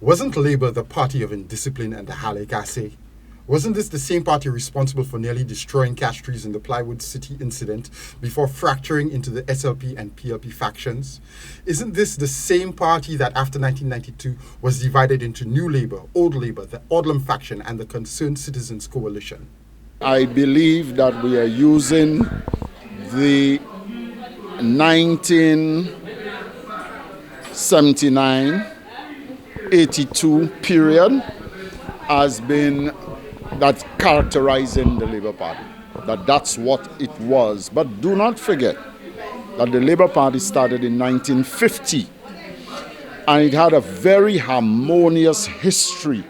Wasn't Labour the party of indiscipline and the Halay Kasay? Wasn't this the same party responsible for nearly destroying cash trees in the Plywood City incident before fracturing into the SLP and PLP factions? Isn't this the same party that after 1992 was divided into New Labour, Old Labour, the Odlum faction and the Concerned Citizens Coalition? I believe that we are using the 1979-82 period as been that's characterizing the Labour Party. That's what it was. But do not forget that the Labour Party started in 1950 and it had a very harmonious history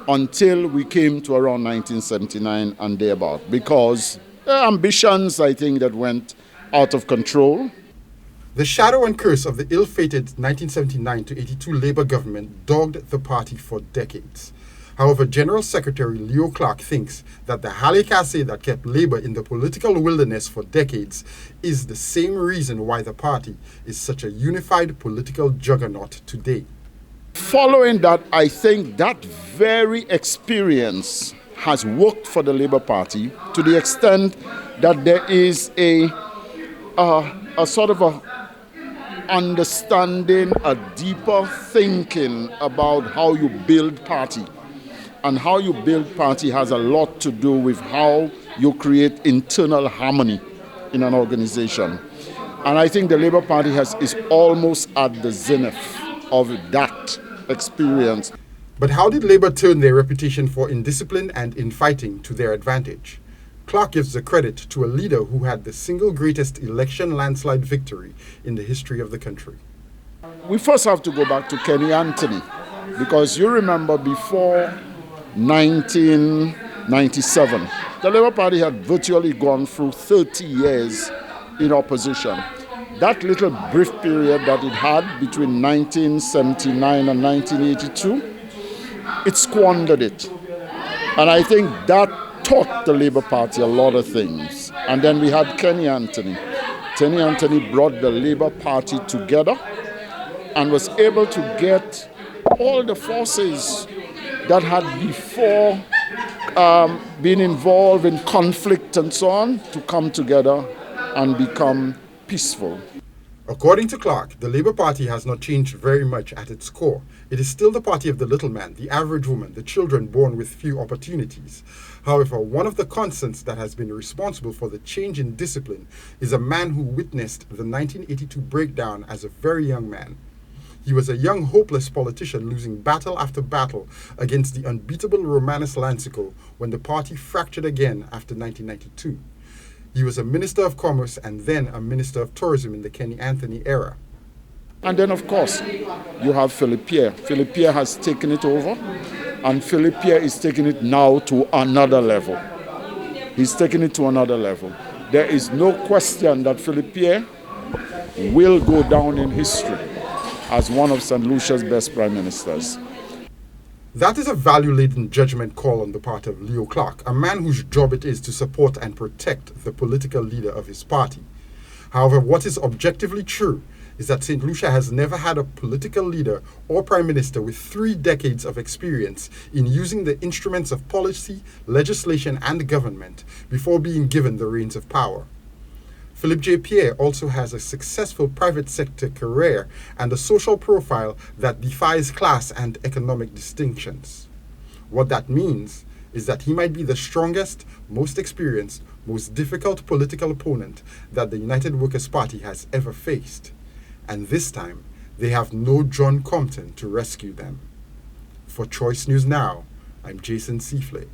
until we came to around 1979 and thereabout, because there are ambitions, I think, that went out of control. The shadow and curse of the ill-fated 1979-82 Labour government dogged the party for decades. However, General Secretary Leo Clarke thinks that the Halay Kasay that kept Labour in the political wilderness for decades is the same reason why the party is such a unified political juggernaut today. Following that, I think that very experience has worked for the Labour Party to the extent that there is a sort of a understanding, a deeper thinking about how you build party. And how you build party has a lot to do with how you create internal harmony in an organization. And I think the Labour Party is almost at the zenith of that experience. But how did Labour turn their reputation for indiscipline and infighting to their advantage? Clarke gives the credit to a leader who had the single greatest election landslide victory in the history of the country. We first have to go back to Kenny Anthony, because you remember before 1997, the Labour Party had virtually gone through 30 years in opposition. That little brief period that it had between 1979 and 1982, it squandered it. And I think that taught the Labour Party a lot of things. And then we had Kenny Anthony. Kenny Anthony brought the Labour Party together and was able to get all the forces that had before been involved in conflict and so on to come together and become peaceful. According to Clarke, the Labour Party has not changed very much at its core. It is still the party of the little man, the average woman, the children born with few opportunities. However, one of the constants that has been responsible for the change in discipline is a man who witnessed the 1982 breakdown as a very young man. He was a young, hopeless politician losing battle after battle against the unbeatable Romanus Lancico when the party fractured again after 1992. He was a Minister of Commerce and then a Minister of Tourism in the Kenny Anthony era. And then, of course, you have Philip Pierre. Philip Pierre has taken it over, and Philip Pierre is taking it now to another level. He's taking it to another level. There is no question that Philip Pierre will go down in history as one of Saint Lucia's best prime ministers. That is a value-laden judgment call on the part of Leo Clarke, a man whose job it is to support and protect the political leader of his party. However, what is objectively true is that Saint Lucia has never had a political leader or prime minister with 3 decades of experience in using the instruments of policy, legislation, and government before being given the reins of power. Philip J. Pierre also has a successful private sector career and a social profile that defies class and economic distinctions. What that means is that he might be the strongest, most experienced, most difficult political opponent that the United Workers' Party has ever faced. And this time, they have no John Compton to rescue them. For Choice News Now, I'm Jason Seafley.